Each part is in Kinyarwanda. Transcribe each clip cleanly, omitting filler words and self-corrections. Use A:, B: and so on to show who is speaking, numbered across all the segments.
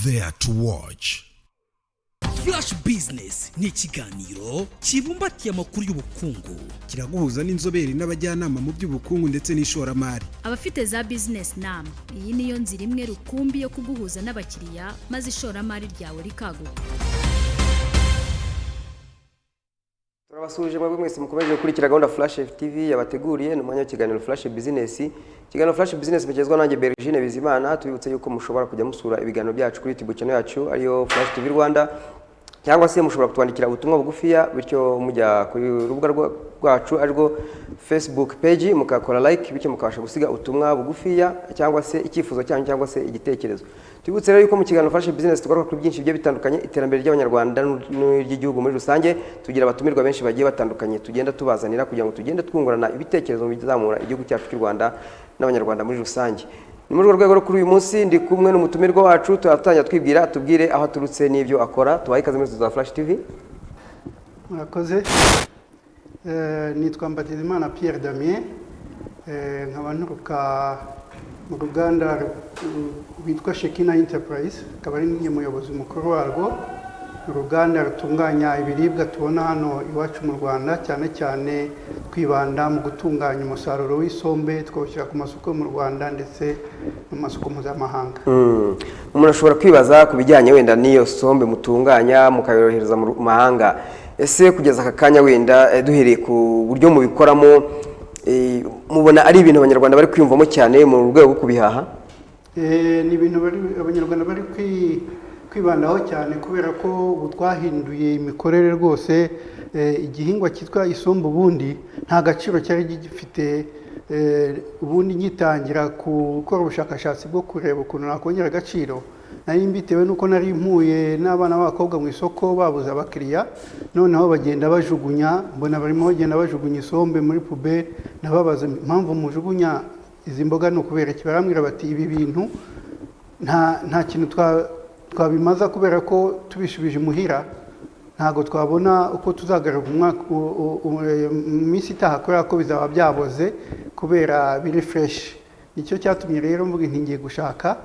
A: there to watch.
B: Flash Business ni ikiganiro kibumbatiye amakuru y'ubukungu,
C: kiraguhuza n'inzobere n'abajyanama mu by'ubukungu ndetse n'ishoramari.
D: Abafite za business nama, iyi niyo nzira imwe rukumbi yo kuguhuza n'abakiriya maze ishoramari ryawe rikaguka.
E: Turabasuje mwese mukomeje gukurikira gahunda Flash TV yabateguriye n'umwanya w'ikiganiro Flash Business. Ikiganiro Flash Business bigezwa nanjye Bergine Bizimana. Tubibutse yuko mushobora kujya musura ibiganiro byacu kuri YouTube channel yacu ariyo Flash TV Rwanda, cyangwa se mushobora kutwandikira ubutumwa bugufiya bityo mujya kuri urubuga rwacu ariko Facebook page mukakora like bityo mukabasha gusiga ubutumwa bugufiya cyangwa se icyifuzo cyanyu cyangwa se igitekerezo. Tubibutse rero yuko mu kiganiro Flash Business tugaruka kuri byinshi bigiye bitandukanye, iterambere ry'abanyarwanda n'iry'igihugu muri rusange. Tugira abatumirwa benshi bagiye batandukanye tugenda tubazanira kugira ngo tugende twungurana ibitekerezo bizamura igihugu cyacu cy'u Rwanda n'abanyarwanda muri rusange. Ni muri rwego rwo kuri uyu munsi ndi kumwe n'umutumirwa wacu, turatanya twibwira tubwire aho aturutse n'ibyo akora. Tubaye ikaze muri za Flash TV.
F: Murakoze. Nitwa Mbatirimana Pierre Damien, nkaba nturuka mu ruganda rwitwa Shekina Enterprise, akaba ari umuyobozi mukuru warwo. Uruganda rutunganya ibiribwa tubona hano iwacu mu Rwanda, cyane cyane twibanda mu gutunganya umusaruro w'isombe twawushyira ku masoko mu Rwanda ndetse no mu masoko mpuzamahanga.
E: Umuntu ashobora kwibaza ku bijyanye wenda n'iyo sombe mutunganya mukayohereza mu mahanga, ese kugeza aka kanya wenda duhereye ku buryo mubikoramo, mubona ari ibintu abanyarwanda bari kwiyumvamo cyane mu rwego rwo kubihaha?
F: Ni ibintu abanyarwanda bari kwibandaho cyane kubera ko ubu twahinduye imikorere rwose. Igihingwa cyitwa isombe ubundi nta gaciro cyari gifite. Ubundi ngitangira gukora ubushakashatsi bwo kureba ukuntu nakongera agaciro, nari mbitewe nuko nari mpuye n'abana b'abakobwa mu isoko babuze abakiriya, noneho bagenda bajugunya, mbona barimo bagenda bajugunya isombe muri puberi. Nababaza impamvu mujugunya izi mboga, no kubera kibarambwira bati ibi bintu nta kintu twabimaza kubera ko tubishubije muhira ntago twabona uko tuzagarura umwaka mu minsi itaha kubera ko bizaba byaboze kubera biri fresh. Nicyo cyatumye rero mvuga ntingiye gushaka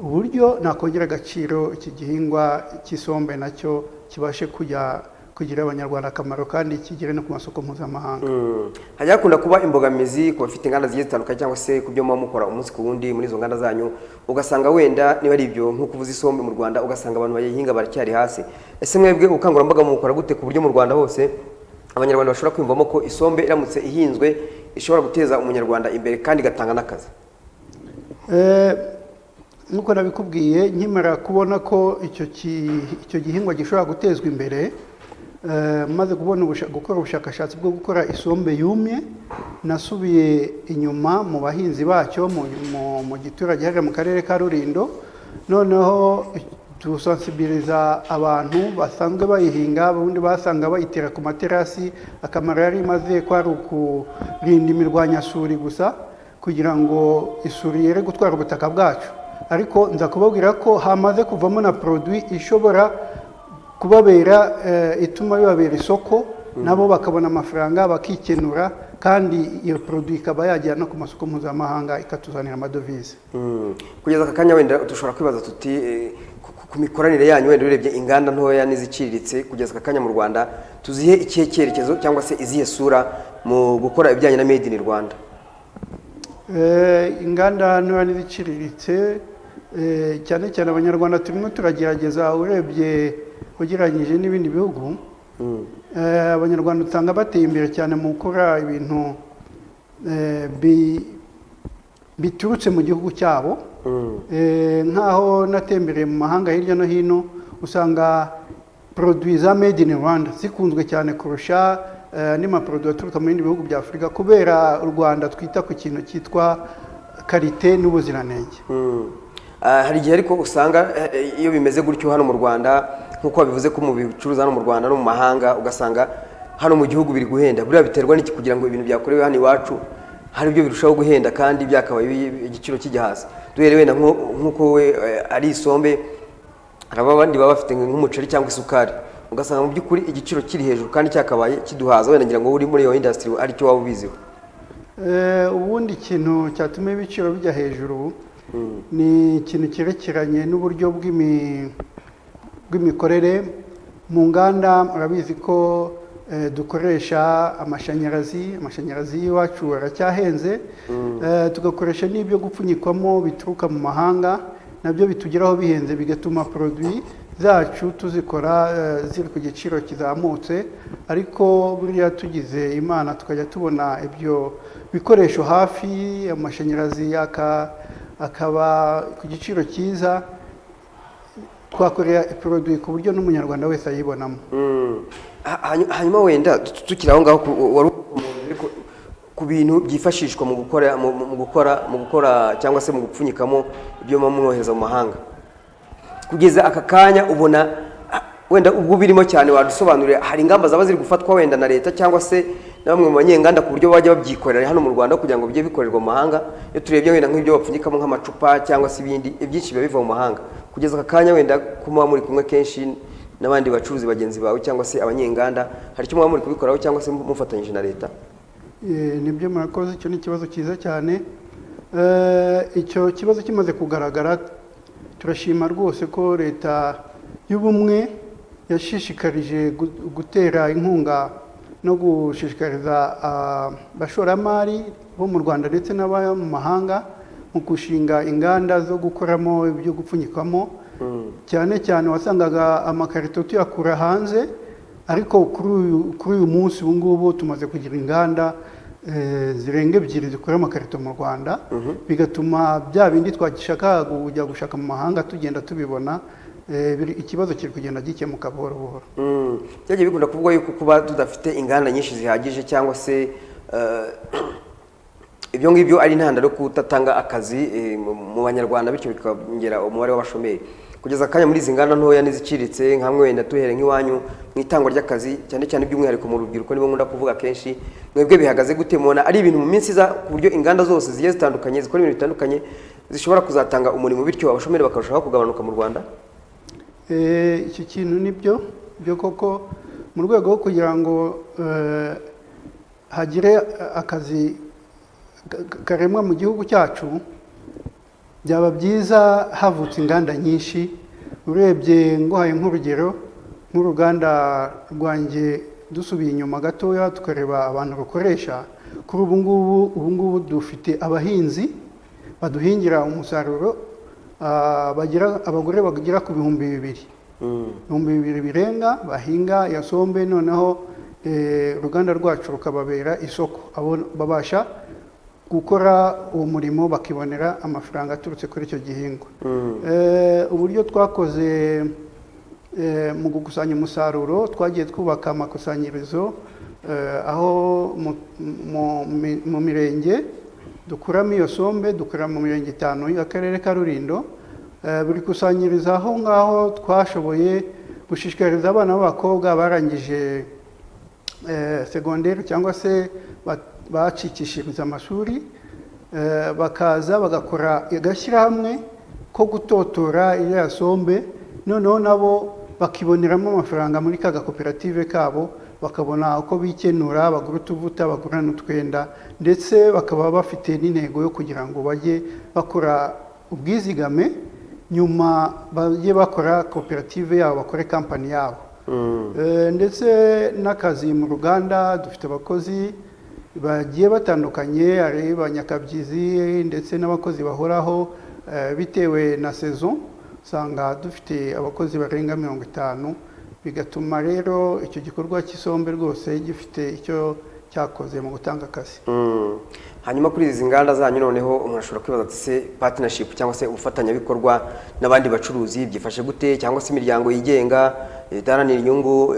F: uburyo nakongera agaciro iki gihingwa cy'isombe nacyo kibashe kugira abanyarwanda akamaro kandi kigire no ku masoko mpuzamahanga.
E: Hajya kunda kuba imbogamizi ku bafite inganda zigiye zitandukanye cyangwa se ku byo mukora umunsi ku wundi muri izo nganda zanyu, ugasanga wenda niba ari ibyo nko kuvuza isombe mu Rwanda ugasanga abantu bayihinga baracyari hasi. Ese mwebwe ubukangurambaga mukora gute ku buryo mu Rwanda hose abanyarwanda bashobora kwiyumvamo ko isombe iramutse ihinzwe ishobora guteza umunyarwanda imbere kandi igatanga n'akazi?
F: Nkuko nabikubwiye, nkimara kubona ko icyo gihingwa gishobora gutezwa imbere, maze gukora ubushakashatsi bwo gukora isombe yumye, nasubiye inyuma mu bahinzi bacyo mu giturage hariya mu karere ka Rulindo. Noneho tusensibiliza abantu basanzwe bayihinga, ubundi basanga bayitera ku materasi. Akamaro yari imaze ko ari ukurinda imirwanyasuri gusa kugira ngo isuri yere gutwara ubutaka bwacu. Ariko nza kubabwira ko hamaze kuvamo na produit ishobora kubabera ituma bibabera isoko, nabo bakabona amafaranga bakikenura, kandi iyo produit ikaba yajyana ku masoko mpuzamahanga ikatuzanira amadovize.
E: Kugeza aka kanya wenda dushobora kwibaza tuti ku mikoranire yanyu wenda urebye inganda ntoya n'iziciriritse kugeza aka kanya mu Rwanda tuzihe ikihe cyerekezo cyangwa se izihe sura mu gukora ibijyanye na made in Rwanda?
F: Inganda ntoya n'iziciriritse cyane cyane abanyarwanda turimo turagerageza, urebye ugereranyije n'ibindi bihugu, abanyarwanda usanga bateye imbere cyane mu gukora ibintu biturutse mu gihugu cyabo. Nkaho natembereye mu mahanga hirya no hino usanga produit za made in Rwanda zikunzwe cyane kurusha n'amaproduit aturuka mu bindi bihugu bya Afurika, kubera u Rwanda twita ku kintu cyitwa karite n'ubuziranenge.
E: Hari igihe ariko usanga iyo bimeze gutyo hano mu Rwanda, nkuko babivuze ko mu bicuruza hano mu Rwanda no mu mahanga, ugasanga hano mu gihugu biri guhenda. Buriya biterwa n'iki kugira ngo ibintu byakorewe hano iwacu hari ibyo birushaho guhenda kandi byakabaye igiciro kijya hasi? Duherewe na nkuko we ari isombe, haraba abandi baba bafite nk'umuceri cyangwa isukari, ugasanga mu by'ukuri igiciro kiri hejuru kandi cyakabaye kiduhaza. Wenda ngira ngo uri muri iyo industry ari cyo waba ubiziho.
F: Ubundi ikintu cyatuma ibiciro bijya hejuru ni ikintu cyerekeranye n'uburyo bw'imikorere mu nganda. Murabizi ko dukoresha amashanyarazi y'iwacu aracyahenze, tugakoresha n'ibyo gupfunyikwamo bituruka mu mahanga, nabyo bitugeraho bihenze, bigatuma produit zacu tuzikora ziri ku giciro kizamutse. Ariko buriya tugize Imana tukajya tubona ibyo bikoresho hafi, amashanyarazi akaba ku giciro cyiza, twakorera produit ku buryo n'umunyarwanda wese ayibonamo.
E: Hanyuma wenda tukiri aho ngaho ku bintu byifashishwa mu gukora cyangwa se mu gupfunyikamo ibyo mwohereza mu mahanga, kugeza aka kanya ubona wenda ubwo birimo cyane, wadusobanurira hari ingamba zaba ziri gufatwa wenda na leta cyangwa se na bamwe mu banyenganda ku buryo bajya babyikorera hano mu Rwanda kugira ngo bijye bikorerwa mu mahanga? Iyo turebye wenda nk'ibyo bapfunyikamo nk'amacupa cyangwa se ibindi, ibyinshi biba biva mu mahanga. Kugeza aka kanya wenda kumuba muri kumwe kenshi n'abandi bacuruzi bagenzi bawe cyangwa se abanyenganda, hari icyo muba muri kubikoraho cyangwa se mufatanyije na leta?
F: Nibyo murakoze, icyo ni ikibazo cyiza cyane. Icyo kibazo kimaze kugaragara, turashima rwose ko leta y'ubumwe yashishikarije gutera inkunga no gushishikariza abashoramari bo mu Rwanda ndetse n'aba mu mahanga mu gushinga inganda zo gukoramo ibyo gupfunyikwamo. Cyane cyane wasangaga amakarito tuyakura hanze, ariko kuri uyu munsi ubu ngubu tumaze kugira inganda zirenga 2 zikora amakarito mu Rwanda, bigatuma bya bindi twagishaka kujya gushaka mu mahanga tugenda tubibona. Ikibazo kiri kugenda gikemuka buhoro buhoro.
E: Byagiye bikunda kuvuga yuko kuba tudafite inganda nyinshi zihagije cyangwa se ibyo ngibyo ari intandaro yo kutatanga akazi mu Banyarwanda, bityo bikongera umubare w'abashomeri. Kugeza akanya muri izi nganda ntoya n'iziciriritse nkamwe wenda tuhere nk'iwanyu mu itangwa ry'akazi, cyane cyane by'umwihariko mu rubyiruko nibo nkunda kuvuga kenshi, mwebwe bihagaze gute? Mubona ari ibintu mu minsi iza ku buryo inganda zose zigiye zitandukanye zikora ibintu bitandukanye zishobora kuzatanga umurimo, bityo abashomeri bakarushaho kugabanuka mu Rwanda?
F: Iki kintu nibyo koko, mu rwego rwo kugira ngo hagire akazi karemwa mu gihugu cyacu, byaba byiza havutse inganda nyinshi. Urebye ngohaye nk'urugero nk'uruganda rwanjye, dusubiye inyuma gatoya tukareba abantu rukoresha, kuri ubu ngubu dufite abahinzi baduhingira umusaruro abagore bagera ku 2,000 birenga bahinga ya sombe, noneho uruganda rwacu rukababera isoko, babasha gukora uwo murimo bakibonera amafaranga aturutse kuri icyo gihingwa. Uburyo twakoze mu gukusanya umusaruro, twagiye twubaka amakusanyirizo aho mu mirenge dukuramo iyo sombe, dukora mu mirenge 5 y'akarere ka Rulindo. Buri kusanyiriza aho ngaho twashoboye gushishikariza abana b'abakobwa barangije segonderi cyangwa se bacikishiriza amashuri, bakaza bagakora agashyirahamwe ko gutotora iriya sombe, noneho nabo bakiboneramo amafaranga muri ka gakoperative kabo, bakabona uko bikenura, bagura utuvuta, bagura n'utwenda, ndetse bakaba bafite n'intego yo kugira ngo bajye bakora ubwizigame, nyuma bajye bakora koperative yabo, bakore kampani yabo. Ndetse n'akazi mu ruganda, dufite abakozi bagiye batandukanye, ari banyakabyizi ndetse n'abakozi bahoraho bitewe na saison. Usanga dufite abakozi barenga 50, bigatuma rero icyo gikorwa cy'isombe rwose gifite icyo cyakoze mu gutanga akazi.
E: Hanyuma kuri izi nganda zanyu noneho umuntu ashobora kwibaza ati se partnership cyangwa se ubufatanyabikorwa n'abandi bacuruzi byifashe gute, cyangwa se imiryango yigenga idaharanira inyungu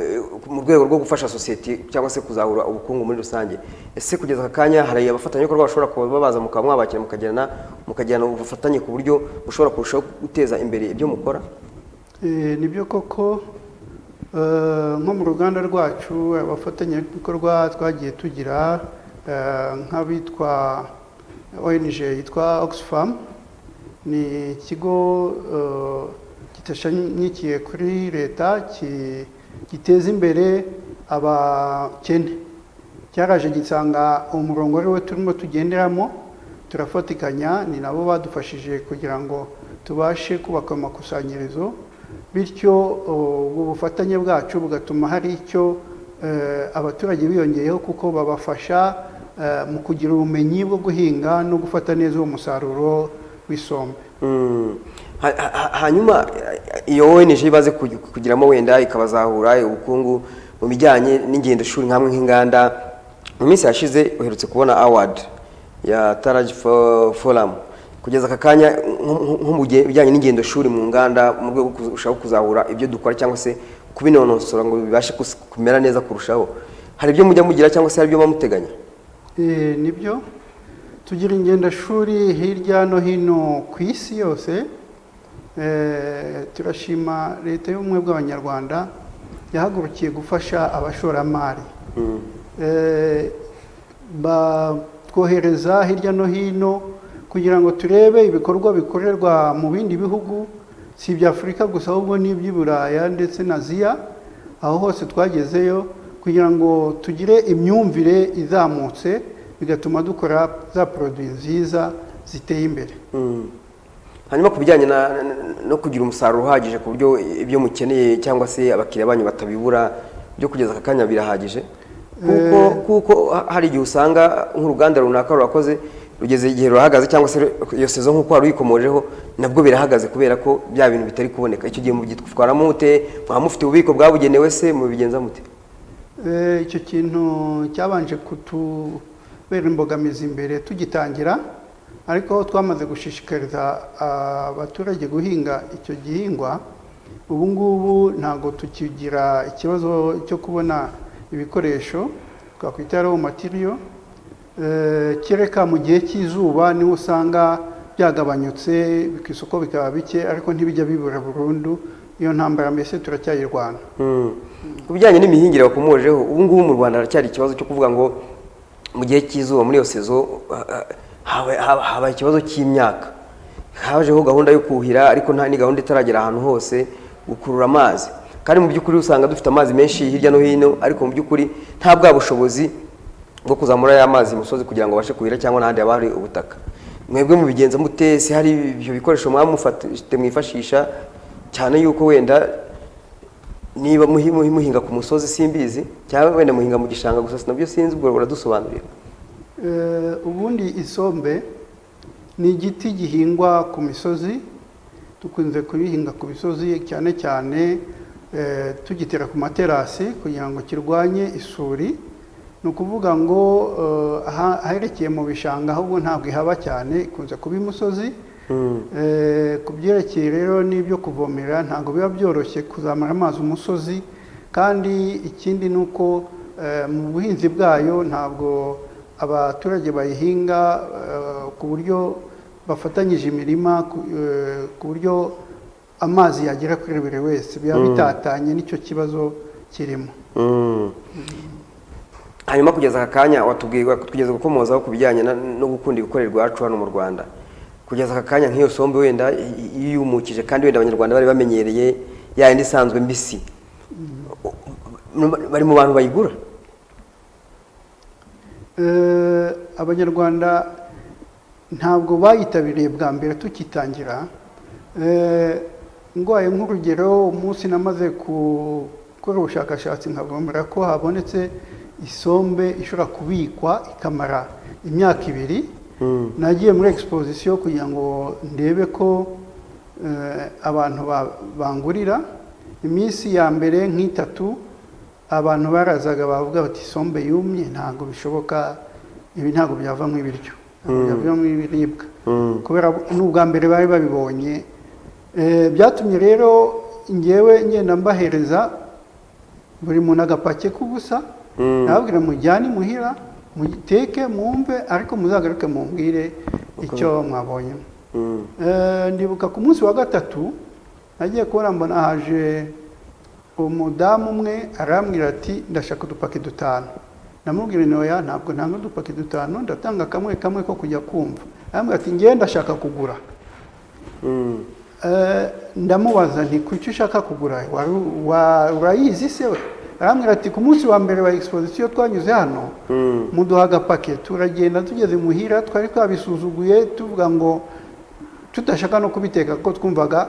E: mu rwego rwo gufasha sosiyete cyangwa se kuzahura ubukungu muri rusange? Ese kugeza aka kanya hari abafatanyabikorwa bashobora kuba baza mukaba mwabakira mukagirana ubufatanye ku buryo bushobora kurushaho guteza imbere ibyo mukora?
F: Nibyo koko, nko mu ruganda rwacu abafatanyabikorwa twagiye tugira nk'abitwa ONG yitwa Oxfam, ni ikigo kitashamikiye kuri leta giteza imbere abakene. Cyaraje gisanga umurongo ari we turimo tugenderamo, turafatikanya, ni nabo badufashije kugira ngo tubashe kubaka amakusanyirizo, bityo ubwo bufatanye bwacu bugatuma hari icyo abaturage biyongeyeho kuko babafasha mu kugira ubumenyi bwo guhinga no gufata neza uwo musaruro w'isombe.
E: Hanyuma iyo ONG ibaze kugiramo wenda ikabazahura ubukungu mu bijyanye n'ingendo shuri nkamwe nk'inganda, mu minsi yashize uherutse kubona award ya Taraji Forum, kugeza aka kanya nko mu bijyanye n'ingendo shuri mu nganda mu rwego kurushaho kuzahura ibyo dukora cyangwa se kubinonosora ngo bibashe kumera neza kurushaho, hari ibyo mujya mugira cyangwa se hari ibyo bamuteganya?
F: Nibyo, tugira ingendashuri hirya no hino ku isi yose. Turashima leta y'ubumwe bw'abanyarwanda yahagurukiye gufasha abashoramari, batwohereza hirya no hino kugira ngo turebe ibikorwa bikorerwa mu bindi bihugu, si ibya Afurika gusa ahubwo n'iby'i Buraya ndetse na Aziya. Aho hose twagezeyo kugira ngo tugire imyumvire izamutse, bigatuma dukora za produit nziza ziteye imbere.
E: Hanyuma ku bijyanye no kugira umusaruro uhagije ku buryo ibyo mukeneye cyangwa se abakiriya banyu batabibura, byo kugeza aka kanya birahagije? Kuko hari igihe usanga nk'uruganda runaka rurakoze rugeze igihe rurahagaze, cyangwa se iyo sezo nk'uko wari uyikomojeho nabwo birahagaze kubera ko bya bintu bitari kuboneka. Icyo gihe mubyitwaramo mute? Mwaba mufite ububiko bwabugenewe se mubigenza mute?
F: Icyo kintu cyabanje kutubera imbogamizi imbere tugitangira, ariko twamaze gushishikariza abaturage guhinga icyo gihingwa, ubu ngubu ntabwo tukigira ikibazo cyo kubona ibikoresho twakwita raw material. Kereka mu gihe cy'izuba niho usanga byagabanyutse, ku isoko bikaba bike, ariko ntibijya bibura burundu. Iyo ntambara mbese turacyayirwana.
E: Ku bijyanye n'imihingire bakomojeho, ubu ngubu mu Rwanda haracyari ikibazo cyo kuvuga ngo mu gihe cy'izuba muri iyo sezo habaye ikibazo cy'imyaka, hajeho gahunda yo kuhira, ariko nta ni gahunda itaragera ahantu hose gukurura amazi, kandi mu by'ukuri usanga dufite amazi menshi hirya no hino, ariko mu by'ukuri nta bwa bushobozi bwo kuzamura ya mazi musozi kugira ngo bashe kuhira cyangwa n'ahandi haba hari ubutaka. Mwebwe mubigenza mute? Se hari ibyo bikoresho mwamufate mwifashisha, cyane yuko wenda niba muhinga ku musozi simbizi, cyangwa wenda muhinga mu gishanga gusa nabyo sinzi, ubwo buradusobanurira.
F: Ubundi isombe ni igiti gihingwa ku misozi, dukunze kubihinga ku misozi cyane cyane tugitera ku materasi kugira ngo kirwanye isuri. Ni ukuvuga ngo aherekeye mu bishanga ahubwo ntabwo ihaba cyane, ikunze kuba imusozi. Ku byerekeye rero n'ibyo kuvomera ntabwo biba byoroshye kuzamura amazi umusozi, kandi ikindi ni uko mu buhinzi bwayo ntabwo abaturage bayihinga ku buryo bafatanyije imirima, ku buryo amazi yagera kuri buri wese, biba bitatanye, nicyo kibazo kirimo.
E: Hanyuma kugeza aka kanya watubwiye kugeza gukomozaho ku bijyanye no gukunda ibikorerwa iwacu hano mu Rwanda, kugeza aka kanya nk'iyo sombe wenda yumukije kandi wenda abanyarwanda bari bamenyereye ya yindi isanzwe mbisi, bari mu bantu bayigura?
F: Abanyarwanda ntabwo bayitabiriye bwa mbere tukitangira. Ngwaye nk'urugero, umunsi namaze gukora ubushakashatsi nkavumbura ko habonetse isombe ishobora kubikwa ikamara imyaka 2. Nagiye muri exposition kugira ngo ndebe ko abantu bangurira. Iminsi ya mbere nk'itatu abantu barazaga bavuga bati isombe yumye ntabwo bishoboka, ibi ntabwo byava mu ibiryo, byava mu ibiribwa, kubera n'ubwa mbere bari babibonye. Byatumye rero ngewe ngenda mbahereza buri muntu agapake k'ubusa, nababwira mujyane muhira muteke mwumve, ariko muzagaruke mumbwire icyo mwabonye. Ndibuka ku munsi wa 3 nagiye kubona mbona haje umudamu umwe arambwira ati ndashaka udupaki 5. Namubwira noya ntabwo ntanga udupaki 5, ndatanga kamwe kamwe ko kujya kumva. Arambwira ati ngiye ndashaka kugura. Ndamubaza nti kuki ushaka kugura, urayizi se we? arambwira ati ku munsi wa mbere wa exposition twanyuze hano muduha agapake turagenda tugeze muhira twari twabisuzuguye tuvuga ngo tutashaka no kubiteka kuko twumvaga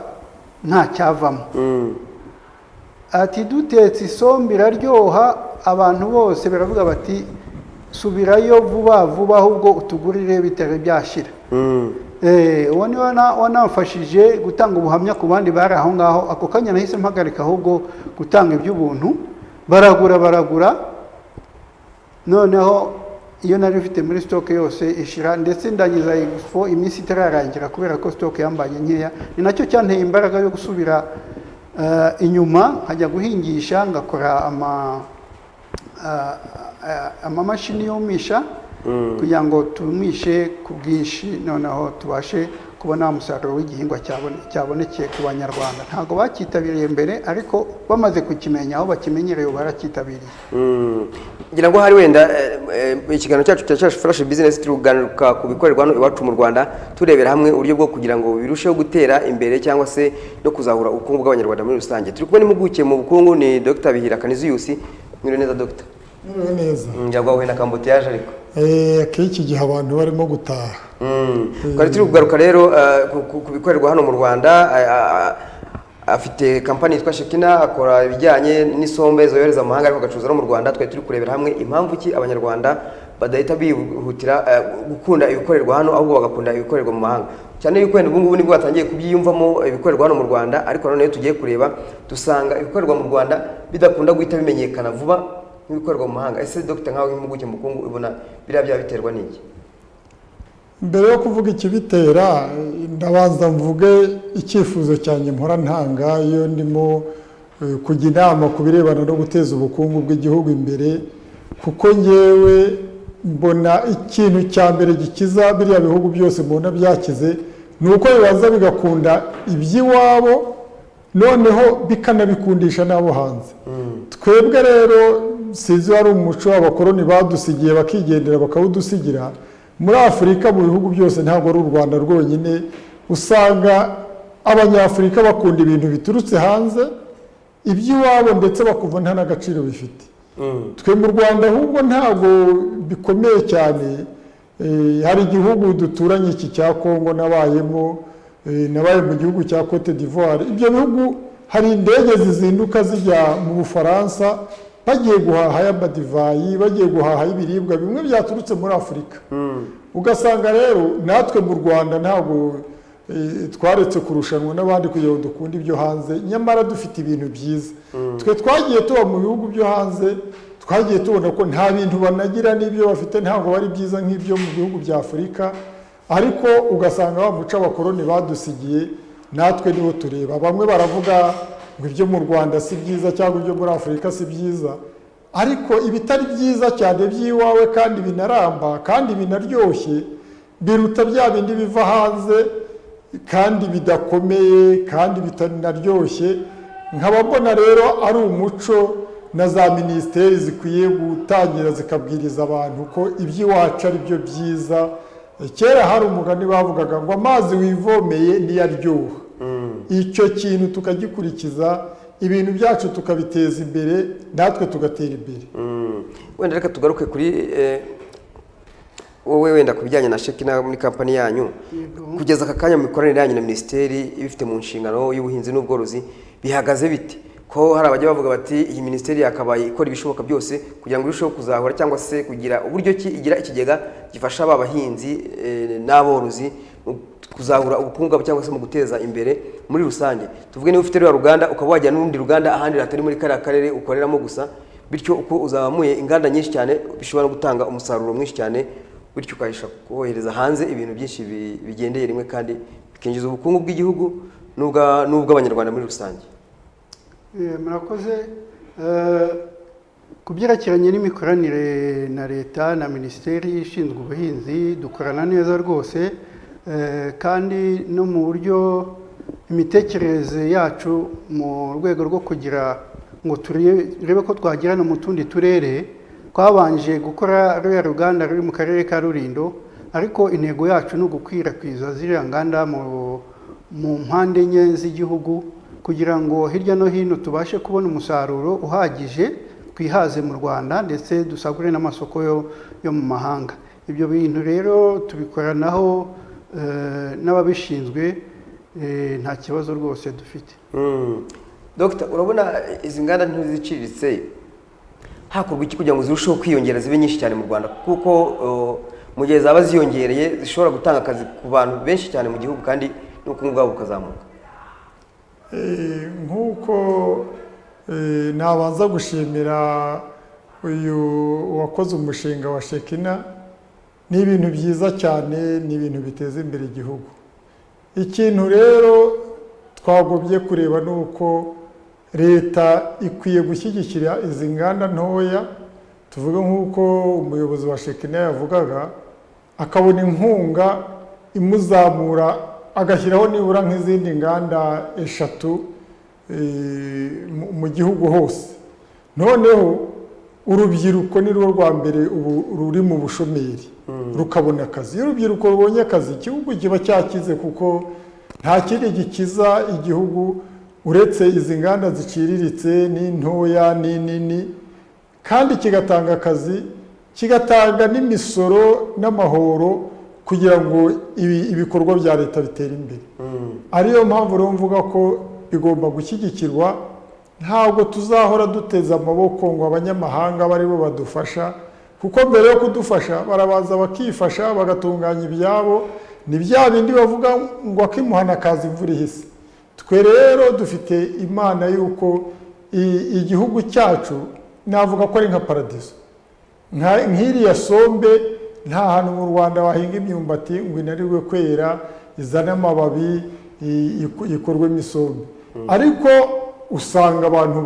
F: nta cyavamo ati dutetse isombe iraryoha abantu bose baravuga bati subirayo vuba vuba ahubwo utugurire bitari byashira uwo ni wanamfashije gutanga ubuhamya ku bandi bari aho ngaho ako kanya nahise mpagarika ahubwo gutanga iby'ubuntu baragura noneho iyo nari mfite muri stock yose ishira ndetse ndangiza expo iminsi itararangira kubera ko stock yambanye nkeya ni nacyo cyanteye imbaraga yo gusubira inyuma hajya guhingisha ngakora amamashini yumisha kugira ngo tumishe ku bwinshi noneho tubashe kubona umusaruro w'igihingwa cyabonekeye ku banyarwanda ntabwo bakitabiriye mbere ariko bamaze kukimenya aho bakimenyereye barakitabiriye
E: ngira ngo hari wenda ikiganiro cyacu Flash Business turi kugaruka ku bikorerwa hano iwacu mu Rwanda turebera hamwe uburyo bwo kugira ngo birusheho gutera imbere cyangwa se no kuzahura ubukungu bw'abanyarwanda muri rusange turi kubona impuguke mu bukungu ni Dr Bihira Canisius mwiriwe neza Dr
A: mwiriwe neza
E: njyagwawe na kamboteyaje ariko
A: iki gihe abantu barimo gutaha
E: twari turi kugaruka rero ku bikorerwa hano mu Rwanda afite kampani yitwa Shekina akora ibijyanye n'isombe zohereza mu mahanga ariko agacuruza no mu Rwanda twari turi kurebera hamwe impamvu ki abanyarwanda badahita bihutira gukunda ibikorerwa hano ahubwo bagakunda ibikorerwa mu mahanga cyane yuko ubu ngubu nibwo batangiye kubyiyumvamo ibikorerwa hano mu Rwanda ariko noneho tugiye kureba dusanga ibikorerwa mu Rwanda bidakunda guhita bimenyekana vuba nk'ibikorerwa mu mahanga ese Dr nkawe impuguke mu bukungu ubona biriya biterwa n'iki
A: mbere yo kuvuga ikibitera ndabanza mvuge icyifuzo cyanjye mpora ntanga iyo ndimo kujya inama ku birebana no guteza ubukungu bw'igihugu imbere kuko ngewe mbona ikintu cya mbere gikiza biriya bihugu byose mbona byakize ni uko bibanza bigakunda iby'iwabo noneho bikanabikundisha n'abo hanze twebwe rero sinzi wari umuco w'abakoloni badusigiye bakigendera bakawudusigira muri Afurika mu bihugu byose ntabwo ari u Rwanda rwonyine usanga abanyafurika bakunda ibintu biturutse hanze iby'iwabo ndetse bakumva nta n'agaciro bifite twe mu Rwanda ahubwo ntabwo bikomeye cyane hari igihugu duturanye iki cya Kongo nabaye mu gihugu cya Cote d'Ivoire ibyo bihugu hari indege zizinduka zijya mu Bufaransa bagiye guhaha y'amadivayi bagiye guhaha ibiribwa bimwe byaturutse muri Afurika ugasanga rero natwe mu Rwanda ntabwo twaretse kurushanwa n'abandi kugira ngo dukunde ibyo hanze nyamara dufite ibintu byiza twe twagiye tuba mu bihugu byo hanze twagiye tubona ko nta bintu banagira n'ibyo bafite ntabwo bari byiza nk'ibyo mu bihugu bya Afurika ariko ugasanga wa muco abakoloni badusigiye natwe niho tureba bamwe baravuga ngo ibyo mu Rwanda si byiza cyangwa ibyo muri Afurika si byiza ariko ibitari byiza cyane by'iwawe kandi binaramba kandi binaryoshye biruta bya bindi biva hanze kandi bidakomeye kandi bitanaryoshye nkaba mbona rero ari umuco na za minisiteri zikwiye gutangira zikabwiriza abantu ko iby'iwacu ari byo byiza kera hari umugani bavugaga ngo amazi wivomeye niyo aryoha icyo kintu tukagikurikiza ibintu byacu tukabiteza imbere natwe tugatera imbere
E: wenda reka tugaruke kuri wowe wenda ku bijyanye na Shekina muri kampani yanyu kugeza aka kanya mu mikoranire yanyu na minisiteri ibifite mu nshingano y'ubuhinzi n'ubworozi bihagaze bite ko hari abajya bavuga bati iyi minisiteri yakabaye ikora ibishoboka byose kugira ngo irusheho kuzahura cyangwa se kugira uburyo ki igira ikigega gifasha aba bahinzi n'aborozi kuzahura ubukungu cyangwa se mu guteza imbere muri rusange tuvuge niba ufite rwa ruganda ukaba wajya n'urundi ruganda ahandi hatari muri kariya karere ukoreramo gusa bityo uko uzamuye inganda nyinshi cyane bishobora no gutanga umusaruro mwinshi cyane bityo ukahisha kohereza hanze ibintu byinshi bigendeye rimwe kandi bikinjiza ubukungu bw'igihugu n'ubw'abanyarwanda muri rusange
F: murakoze ku byerekeranye n'imikoranire na leta na minisiteri ishinzwe ubuhinzi dukorana neza rwose kandi no mu buryo imitekerereze yacu mu rwego rwo kugira ngo turebe ko twagirana mu tundi turere twabanje gukora ruriya ruganda ruri mu karere ka Rulindo ariko intego yacu ni ugukwirakwiza ziriya nganda mu mpande enye z'igihugu kugira ngo hirya no hino tubashe kubona umusaruro uhagije twihaze mu Rwanda ndetse dusagure n'amasoko yo mu mahanga. Ibyo bintu rero tubikoranaho n'ababishinzwe, nta kibazo rwose dufite.
E: Dr. urabona izi nganda ntiziciriritse hakorwa iki kugira ngo zirusheho kwiyongera zibe nyinshi cyane mu Rwanda, kuko mu gihe zaba ziyongereye zishobora gutanga akazi ku bantu benshi cyane mu gihugu kandi n'ubukungu bwabo bukazamuka?
A: Nk'uko nabanza gushimira uyu wakoze umushinga wa Shekina, ni ibintu byiza cyane, ni ibintu biteza imbere igihugu. Ikintu rero twagobye kureba ni uko leta ikwiye gushyigikira izi nganda ntoya, tuvuge nk'uko umuyobozi wa Shekina yavugaga, akabona inkunga imuzamura, agashyiraho nibura nk'izindi nganda 3 mu gihugu hose. Noneho urubyiruko ni rwo rwa mbere ubu ruri mu bushomeri, rukabona akazi. Iyo urubyiruko rubonye akazi, igihugu kiba cyakize, kuko nta kindi gikiza igihugu uretse izi nganda ziciriritse n'intoya n'inini, kandi kigatanga akazi, kigatanga n'imisoro n'amahoro kugira ngo ibikorwa bya leta bitere imbere. Ariyo mpamvu rero mvuga ko bigomba gushyigikirwa. Ntabwo tuzahora duteza amaboko ngo abanyamahanga bari bo badufasha, kuko mbere yo kudufasha barabaza bakifasha bagatunganya ibyabo. Ni bya bindi bavuga ngo akimuhana kaza imvura ihise. Twe rero dufite imana yuko igihugu cyacu navuga ko ari nka paradiso, nk'iriya sombe. Nta hantu mu Rwanda wahinga imyumbati ngo inarirwe kwera, izane amababi, ikorwemo isombe. Ariko usanga abantu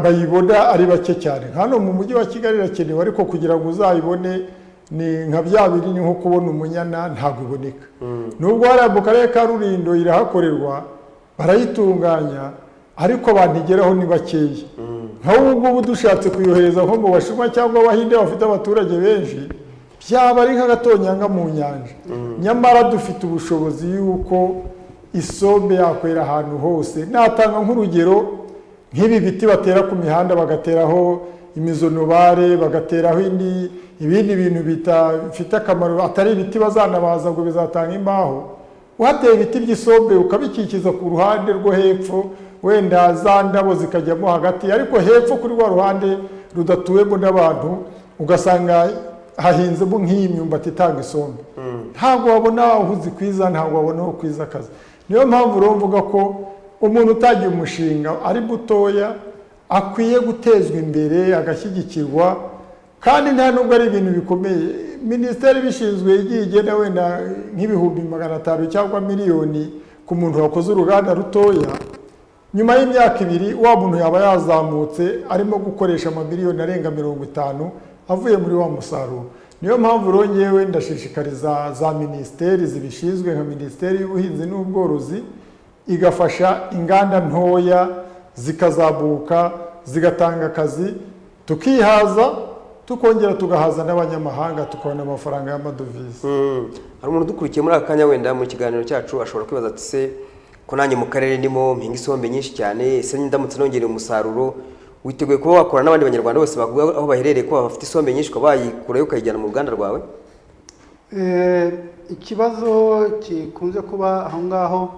A: bayibona ari bake cyane. Hano mu mujyi wa Kigali irakenewe, ariko kugira ngo uzayibone ni nka bya biri, ni nko kubona umunyana, ntabwo iboneka. Nubwo hariya mu karere ka Rulindo irahakorerwa, barayitunganya, ariko abantu igeraho ni bakeya. Nk'ubu ngubu dushatse kuyohereza nko mu Bashinwa cyangwa Abahinde bafite abaturage benshi, byaba ari nk'agatonyanga mu nyanja. Nyamara dufite ubushobozi yuko isombe yakwera ahantu hose. Natanga nk'urugero, nk'ibi biti batera ku mihanda, bagateraho imizonobare, bagateraho ibindi bintu bifite akamaro, atari ibiti bazanabaza ngo bizatanga imbaho. Uhateye ibiti by'isombe ukabikikiza ku ruhande rwo hepfo, wenda za ndabo zikajyamo hagati, ariko hepfo kuri rwa ruhande rudatuwemo n'abantu, ugasanga hahinzemo nk'iyi myumbati itanga isombe. Ntabwo wabona aho uzikwiza, ntabwo wabona aho kwiza akazi. Niyo mpamvu rero mvuga ko umuntu utagiye umushinga ari mutoya akwiye gutezwa imbere, agashyigikirwa, kandi nta nubwo ari ibintu bikomeye. Minisiteri ibishinzwe igiye igena wenda nk'ibihumbi 500 cyangwa miliyoni ku muntu wakoze uruganda rutoya. Nyuma y'imyaka 2 wa muntu yaba yazamutse, arimo gukoresha amamiliyoni arenga 50 avuye muri wa musaruro. Niyo mpamvu rero ngewe ndashishikariza za minisiteri zibishinzwe nka Minisiteri y'Ubuhinzi n'Ubworozi, igafasha inganda ntoya zikazabuka, zigatanga akazi, tukihaza, tukongera tugahaza n'abanyamahanga, tukabona amafaranga y'amadovize.
E: Hari umuntu dukurikiye muri akanya wenda mu kiganiro cyacu ashobora kwibaza ati se ko nanjye mu karere ndimo mpinga isombe nyinshi cyane, ese ndamutse nongereye umusaruro, witeguye kuba wakora n'abandi banyarwanda bose bavuga aho baherereye ko bafite isombe nyinshi, ukaba bayikurayo ukayijyana mu ruganda rwawe?
F: Ikibazo gikunze kuba aho ngaho,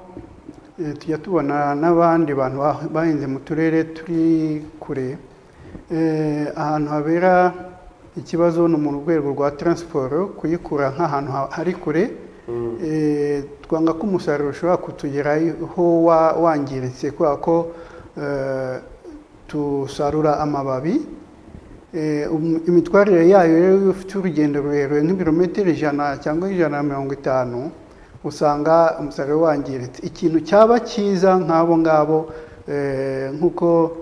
F: tujya tubona n'abandi bantu bahinze mu turere turi kure, ahantu habera ikibazo ni mu rwego rwa transport, kuyikura nk'ahantu hari kure. Twanga ko umusaruro ushobora kutugeraho wangiritse, kubera ko tusarura amababi. Imitwarire yayo rero ifite urugendo rurerure nk'ibirometero 100 cyangwa 150, usanga umusaruro wangiritse. Ikintu cyaba cyiza nk'abo ngabo, nk'uko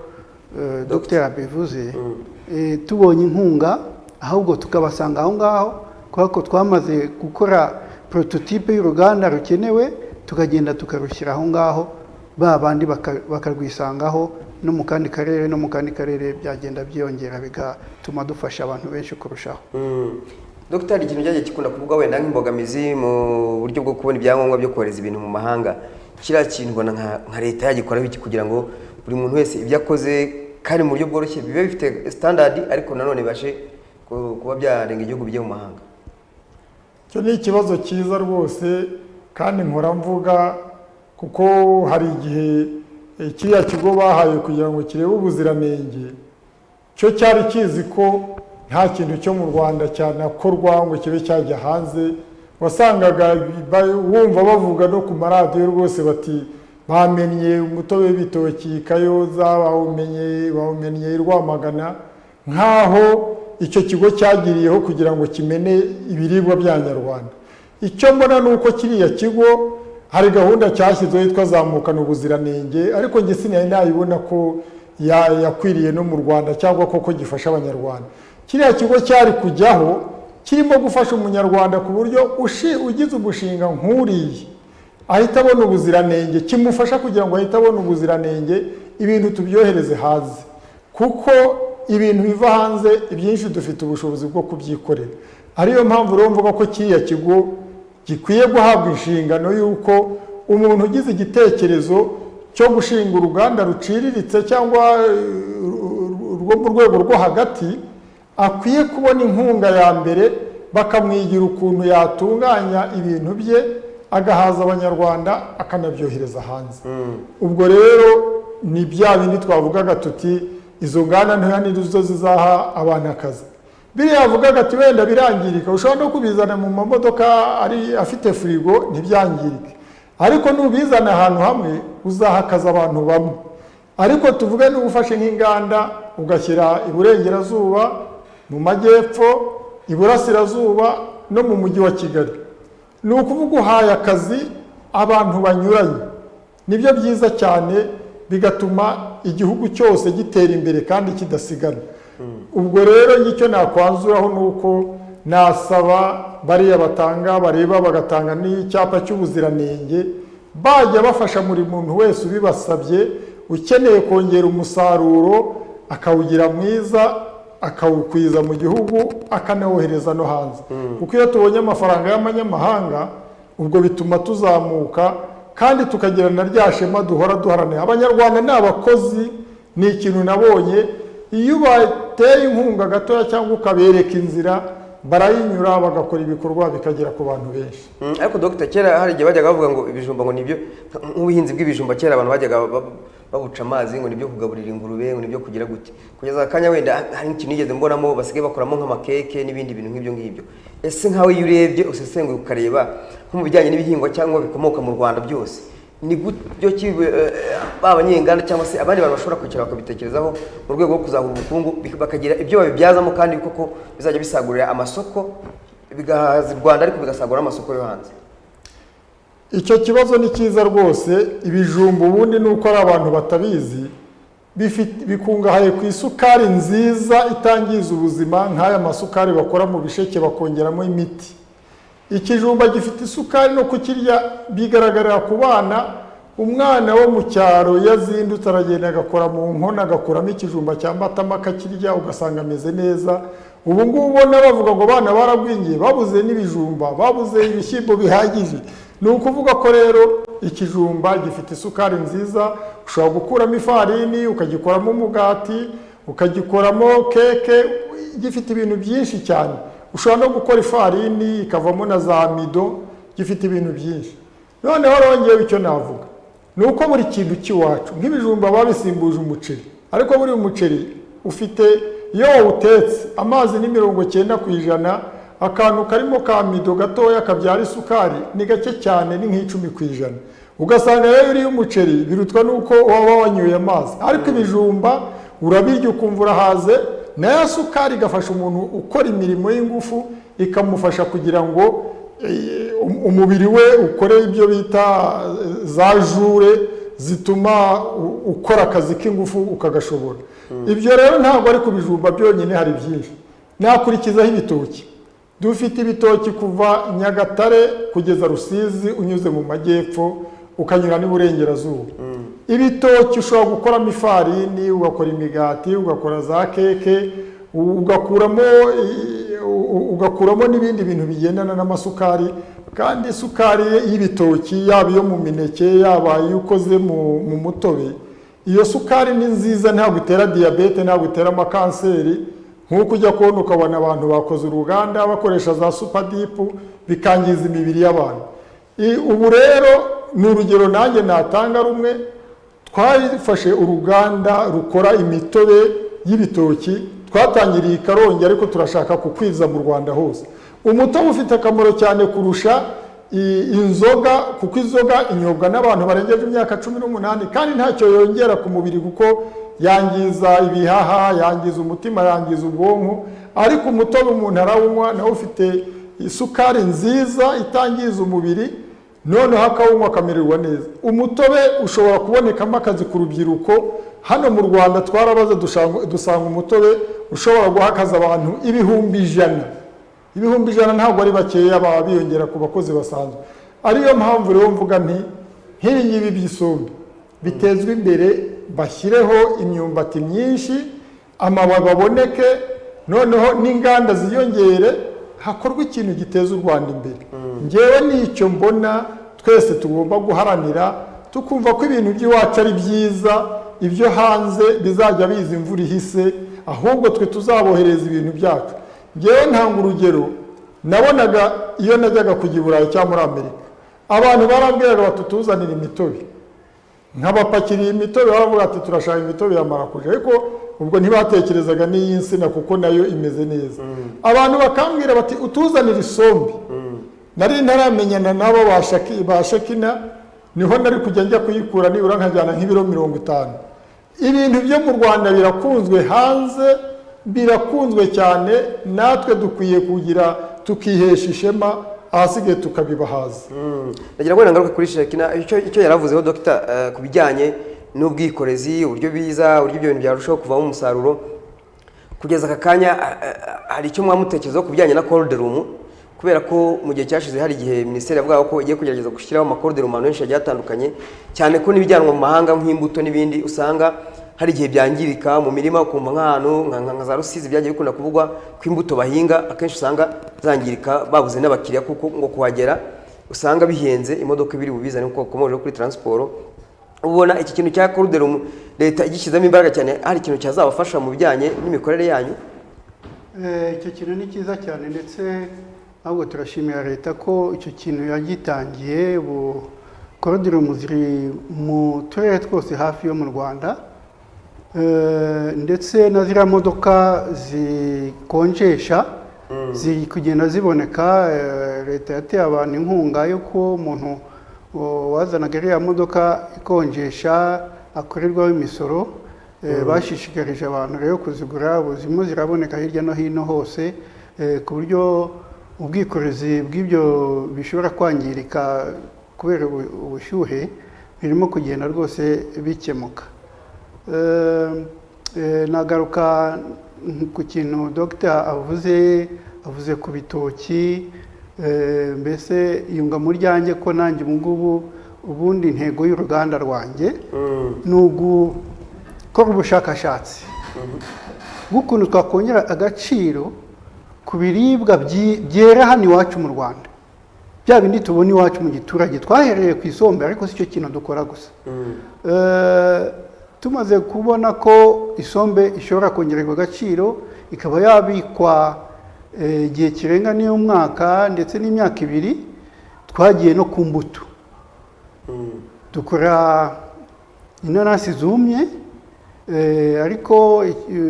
F: Dr. abivuze, tubonye inkunga ahubwo tukabasanga aho ngaho, kubera ko twamaze gukora prototype y'uruganda rukenewe, tukagenda tukarushyira aho ngaho, ba bandi bakarwisangaho no mu kandi karere byagenda byongera, bigatuma dufasha abantu benshi kurushaho.
E: Dr. ikintu cyagiye kikunda kuvuga wenda nk'imbogamizi mu buryo bwo kubona ibyangombwa byo kohereza ibintu mu mahanga, kiriya kintu ubona nka leta yagikoraho iki kugira ngo buri muntu wese ibyo akoze kandi mu buryo bworoshye bibe bifite standard ariko nanone bibashe kuba byarenga igihugu bijye mu mahanga.
A: Icyo ni ikibazo cyiza rwose kandi mpora mvuga kuko hari igihe kiriya kigo bahaye kugira ngo kirebe ubuziranenge cyo cyari kizi ko nta kintu cyo mu Rwanda cyanakorwa ngo kibe cyajya hanze. Wasangaga wumva bavuga no ku maradiyo rwose bati bamenye umutobe w'ibitoki Kayoza, bawumenye Rwamagana, nk'aho icyo kigo cyagiriyeho kugira ngo kimene ibiribwa by'Abanyarwanda. Icyo mbona ni uko kiriya kigo hari gahunda cyashyizeho yitwa Zamukana Ubuziranenge, ariko njye sinari nayibona ko yakwiriye no mu Rwanda cyangwa koko gifasha Abanyarwanda. Kiriya kigo cyari kujyaho kirimo gufasha umunyarwanda ku buryo ugize umushinga nk'uriye ahita abona ubuziranenge, kimufasha kugira ngo ahita abona ubuziranenge, ibintu tubyohereze hanze, kuko ibintu biva hanze ibyinshi dufite ubushobozi bwo kubyikorera. Ariyo mpamvu rero mvuga ko kiriya kigo gikwiye guhabwa inshingano y'uko umuntu ugize igitekerezo cyo gushinga uruganda ruciriritse cyangwa rwo mu rwego rwo hagati akwiye kubona inkunga ya mbere, bakamwigira ukuntu yatunganya ibintu bye agahaza Abanyarwanda akanabyohereza hanze. Ubwo rero ni bya bindi twavugaga tuti izo nganda ntoya nizo zizaha abantu akazi. Biriya yavugaga ati wenda birangirika, ushobora no kubizana mu mamodoka afite firigo ntibyangirike, ariko nubizana ahantu hamwe uzahakaza abantu bamwe. Ariko tuvuge n'ubufashe nk'inganda ugashyira iburengerazuba, mu majyepfo, iburasirazuba no mu mujyi wa Kigali, ni ukuvuga uhaye akazi abantu banyuranye. Nibyo byiza cyane, bigatuma igihugu cyose gitera imbere kandi kidasigana. Ubwo rero icyo nakwanzuraho ni uko nasaba bariya bareba bagatanga n'icyapa cy'ubuziranenge, bajya bafasha buri muntu wese ubibasabye ukeneye kongera umusaruro akawugira mwiza, akawukwiza mu gihugu akanawohereza no hanze. Kuko iyo tubonye amafaranga y'amanyamahanga ubwo bituma tuzamuka kandi tukagira na rya shema duhora duharanira. Abanyarwanda ni abakozi, ni ikintu nabonye, iyo bateye inkunga gatoya cyangwa ukabereka inzira barayinyura bagakora ibikorwa bikagera ku bantu benshi.
E: Ariko Dr. kera hari igihe bajyaga bavuga ngo ibijumba ngo nibyo nk'ubuhinzi bw'ibijumba, kera abantu bajyaga babuca amazi ngo nibyo kugaburira ingurube, ngo nibyo kugira gute. Kugeza akanya wenda hari ikintu nigeze mbonamo basigaye bakoramo nk'amakeke n'ibindi bintu nk'ibyo ngibyo. Ese nkawe iyo urebye usesenguye ukareba nko mu bijyanye n'ibihingwa cyangwa bikomoka mu Rwanda byose, ni gutyo abanyenganda cyangwa se abandi bantu bashobora kwicara bakabitekerezaho mu rwego rwo kuzahura ubukungu, bakagira ibyo babibyazamo kandi koko bizajya bisagurira amasoko, bigahaza u Rwanda ariko bigasagurira amasoko yo hanze.
A: Icyo kibazo ni cyiza rwose. Ibijumba ubundi ni uko ari abantu batabizi, bikungahaye ku isukari nziza itangiza ubuzima, nk'aya masukari bakora mu bisheke bakongeramo imiti. Ikijumba gifite isukari, no kukirya bigaragarira ku bana. Umwana wo mu cyaro yazindutse aragenda agakora mu nkono agakuramo ikijumba cyambatama akakirya, ugasanga ameze neza. Ubu ngubu ubona bavuga ngo abana baragwingiye, babuze n'ibijumba, babuze ibishyimbo bihagije. Ni ukuvuga ko rero ikijumba gifite isukari nziza, ushobora gukuramo ifarini ukagikoramo umugati, ukagikoramo keke, gifite ibintu byinshi cyane. Ushobora no gukora ifarini ikavamo na za mido, gifite ibintu byinshi. Noneho rongewe icyo navuga ni uko buri kintu cy'iwacu nk'ibijumba babisimbuje umuceri, ariko buri umuceri ufite, iyo wawutetse amazi ni 90%, akantu karimo ka mido gatoya kabyara isukari ni gake cyane, ni nk'10%. Ugasanga rero uriye umuceri birutwa nuko waba wanyoye amazi. Ariko ibijumba urabirya ukumva urahaze, nayo sukari igafasha umuntu ukora imirimo y'ingufu, ikamufasha kugira ngo umubiri we ukore ibyo bita za jure zituma ukora akazi k'ingufu ukagashobora. Ibyo rero ntabwo ari ku bijumba byonyine, hari byinshi. Nakurikizaho ibitoki. Dufite ibitoki kuva Nyagatare kugeza Rusizi unyuze mu majyepfo ukanyura n'iburengerazuba. Ibitoki ushobora gukoramo ifarini, ugakora imigati, ugakora za keke, ugakuramo n'ibindi bintu bigendana n'amasukari. Kandi isukari y'ibitoki yaba iyo mu mineke yaba iyo ukoze mu mutobe iyo sukari ni nziza, ntabwo itera diyabete, ntabwo itera amakanseri, nk'uko ujya kubona ukabona abantu bakoze uruganda bakoresha za supadipu bikangiza imibiri y'abantu. Ubu rero ni urugero nanjye natanga rumwe, twafashe uruganda rukora imitobe y'ibitoki, twatangiriye i Karongi ariko turashaka kukwiza mu Rwanda hose. Umutobe ufite akamaro cyane kurusha inzoga, kuko inzoga inyobwa n'abantu barengeje imyaka 18 kandi ntacyo yongera ku mubiri kuko yangiza ibihaha, yangiza umutima, yangiza ubwonko, ariko umutobe umuntu arawunywa nawe ufite isukari nziza itangiza umubiri, noneho akawunywa akamererwa neza. Umutobe ushobora kubonekamo akazi ku rubyiruko. Hano mu Rwanda twarabaze dusanga umutobe ushobora guhakaza abantu 100,000. 100,000 ntabwo ari bakeya, baba biyongera ku bakozi basanzwe. Ariyo mpamvu rero mvuga nti nk'ibi ngibi by'isombe bitezwe imbere, bashyireho imyumbati myinshi, amababi aboneke, noneho n'inganda ziyongere, hakorwa ikintu giteza u Rwanda imbere. Ngewe nicyo mbona twese tugomba guharanira, tukumva ko ibintu by'iwacu ari byiza, ibyo hanze bizajya biza imvura ihise, ahubwo twe tuzabohereza ibintu byacu. Ngewe ntanga urugero, nabonaga iyo najyaga kujya i Burayi cyangwa muri Amerika, abantu barambwiraga batutuzanira imitobe, nkabapakiriye imitobe, baravuga ati turashaka imitobe ya marakuja, ariko ubwo ntibatekerezaga n'iyi nsina kuko nayo imeze neza. Abantu bakambwira bati utuzanira isombe. Nari ntaramenyana nabo ba Shekina, niho nari kujya njya kuyikura nibura nkajyana nk'ibiro 50. Ibintu byo mu Rwanda birakunzwe, hanze birakunzwe cyane, natwe dukwiye kugira tukihesha ishema, ahasigaye tukabibahaza.
E: Nagira ngo ngaruke kuri Shekina, icyo yaravuzeho Dr. ku bijyanye n'ubwikorezi, uburyo biza, uburyo ibyo bintu byarushaho kuvamo umusaruro. Kugeza aka kanya hari icyo mwamutekerezaho ku bijyanye na cold room, kubera ko mu gihe cyashize hari igihe minisiteri yavuga ko igiye kugerageza gushyiraho ama cold room menshi agiye atandukanye, cyane ko n'ibijyanwa mu mahanga nk'imbuto n'ibindi usanga hari igihe byangirika mu mirima, ukumva nk'ahantu nka za Rusizi byagiye bikunda kuvugwa ko imbuto bahinga akenshi usanga zangirika, babuze n'abakiriya kuko ngo kuhagera usanga bihenze, imodoka ibiri bubizane kuko komoje kuri transport. Ubona iki kintu cya cold room leta igishyizemo imbaraga cyane, hari ikintu cyazabafasha mu bijyanye n'imikorere yanyu?
F: Icyo kintu ni cyiza cyane, ndetse ahubwo turashimira leta ko icyo kintu yagitangiye. Ubu cold room ziri mu turere twose hafi yo mu Rwanda, ndetse na ziriya modoka zikonjesha ziri kugenda ziboneka. Leta yateye abantu inkunga yo ko umuntu wazanaga iriya modoka ikonjesha akorerwaho imisoro. Bashishikarije abantu rero kuzigura, ubu zirimo ziraboneka hirya no hino hose, ku buryo ubwikorezi bw'ibyo bishobora kwangirika kubera ubushyuhe birimo kugenda rwose bikemuka. Nagaruka ku kintu Dr. avuze ku bitoki, mbese yunga mu ryanjye ko nanjye ubundi intego y'uruganda rwanjye ni ugukora ubushakashatsi bw'ukuntu twakongera agaciro ku biribwa byera hano iwacu mu Rwanda, bya bindi tubona iwacu mu giturage. Twahereye ku isombe, ariko si cyo kintu dukora gusa. Tumaze kubona ko isombe ishobora kongererwa agaciro, ikaba yabikwa igihe kirenga n'umwaka ndetse n'imyaka 2, twagiye no ku mbuto. Dukora inanasi zumye, ariko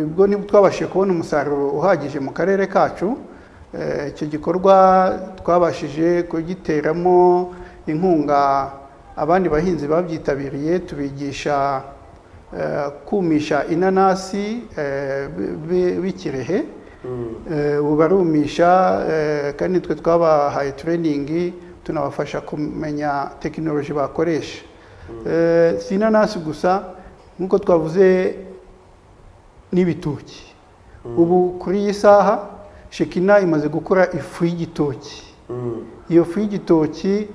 F: ubwo ntitwabashije kubona umusaruro uhagije mu karere kacu. Icyo gikorwa twabashije kugiteramo inkunga abandi bahinzi babyitabiriye, tubigisha kumisha inanasi b'ikirehe. Ubu barumisha, kandi twe twabahaye training, tunabafasha kumenya tekinoloji bakoresha. Si inanasi gusa, nk'uko twavuze n'ibitoki. Ubu kuri iyi saha Shekina imaze gukora ifu y'igitoki. Iyo fu y'igitoki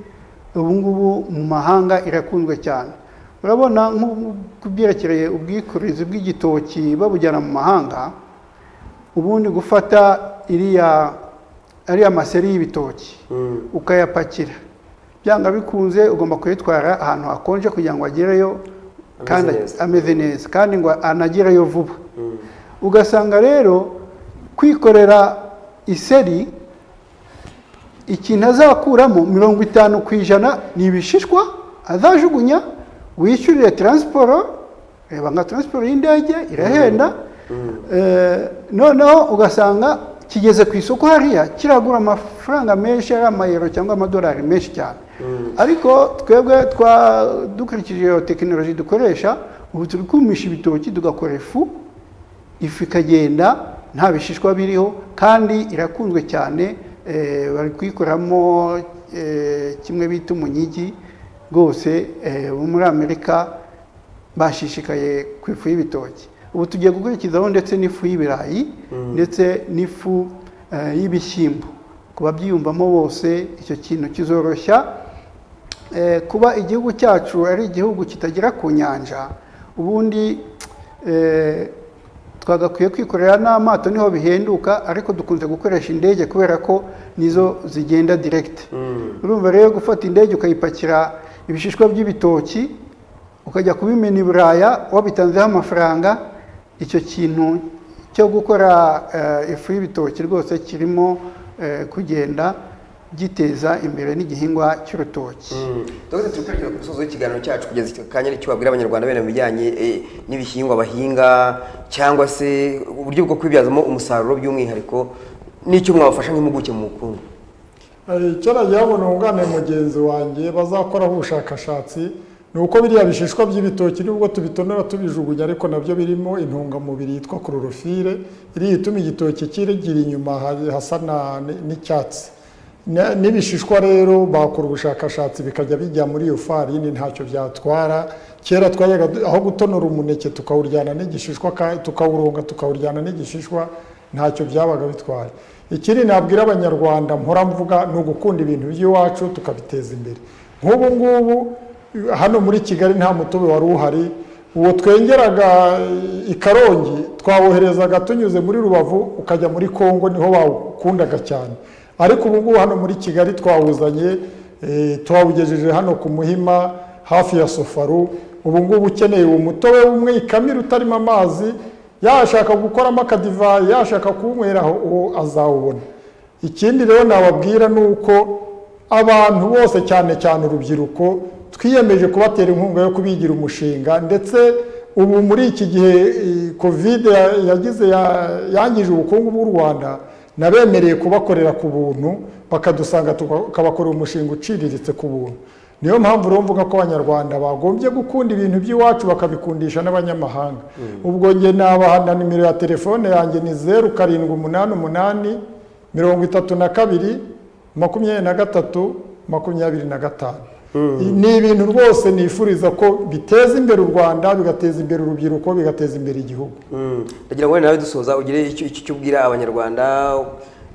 F: ubu ngubu mu mahanga irakunzwe cyane. Urabona nk'ubyerekereye ubwikorezi bw'igitoki babujyana mu mahanga, ubundi gufata ariya maseri y'ibitoki ukayapakira, byanga bikunze ugomba kuyitwara ahantu hakonje kugira ngo agereyo kandi ameze neza kandi ngo anagerayo vuba. Ugasanga rero kwikorera iseri ikintu azakuramo 50% ni ibishishwa azajugunya, wishyurire transport, reba nka transport y'indege irahenda, noneho ugasanga kigeze ku isoko hariya kiragura amafaranga menshi ari amayero cyangwa amadolari menshi cyane. Ariko twebwe dukurikije iyo tekinoloji dukoresha ubu turi kumisha ibitoki tugakora ifu ikagenda nta bishishwa biriho kandi irakunzwe cyane. Bari kuyikoramo kimwe bita umunyigi rwose muri Amerika bashishikaye ku ifu y'ibitoki. Ubu tugiye gukurikizaho ndetse n'ifu y'ibirayi ndetse n'ifu y'ibishyimbo. Kuba byiyumvamo bose icyo kintu kizoroshya kuba igihugu cyacu ari igihugu kitagera ku nyanja. Ubundi twagakwiye kwikorera n'amato niho bihenduka, ariko dukunze gukoresha indege kubera ko nizo zigenda direct. Urumva rero gufata indege ukayipakira ibishishwa by'ibitoki ukajya kubimena i Buraya wabitanzeho amafaranga, icyo kintu cyo gukora ifu y'ibitoki rwose kirimo kugenda giteza imbere n'igihingwa cy'urutoki.
E: Dr. Tukurikira ku musozo w'ikiganiro cyacu kugeza ikanya n'icyo babwira abanyarwanda bene bijyanye n'ibihingwa bahinga cyangwa se uburyo bwo kwibyazamo umusaruro by'umwihariko n'icyo mwabafasha nk'impuguke mu bukungu.
A: Icyo nagiye abona ungane mugenzi wanjye bazakoraho ubushakashatsi ni uko biriya bishishwa by'ibitoki nubwo tubitonera tubijugunya ariko nabyo birimo intungamubiri yitwa chlorophyle iri ituma igitoki kirigira inyuma hasa n'icyatsi. N'ibishishwa rero bakora ubushakashatsi bikajya bijya muri iyo farini ntacyo byatwara. Kera twayaga aho gutonora umuneke tukawuryana n'igishishwa tukawuronga tukawuryana n'igishishwa ntacyo byabaga bitwaye. Ikindi nabwira abanyarwanda mpora mvuga ni ugukunda ibintu by'iwacu tukabiteza imbere. Nk'ubu ngubu hano muri Kigali nta mutobe wari uhari, uwo twengeraga i Karongi twawoherezaga tunyuze muri Rubavu ukajya muri Kongo niho bawukundaga cyane. Ariko ubu ngubu hano muri Kigali twawuzanye twawugejeje hano ku Muhima hafi ya Sofaru. Ubu ngubu ukeneye uwo mutobe umwe ikamira utarimo amazi, yashaka gukoramo akadivayi, yashaka kuwunyweraho uwo azawubona. Ikindi rero nababwira ni uko abantu bose cyane cyane urubyiruko twiyemeje kubatera inkunga yo kubigira umushinga, ndetse ubu muri iki gihe Covid yangije ubukungu bw'u Rwanda nabemereye kubakorera ku buntu bakadusanga tukabakorera umushinga uciriritse ku buntu. Niyo mpamvu rero mvuga ko abanyarwanda bagombye gukunda ibintu by'iwacu bakabikundisha n'abanyamahanga. Ubwo nge nabaha na nimero ya telefone yanjye ni 0788 32 23 25. Ni ibintu rwose nifuriza ko biteza imbere u Rwanda, bigateza imbere urubyiruko, bigateza imbere igihugu.
E: Ndagira ngo nawe dusoza ugire icyo ubwira abanyarwanda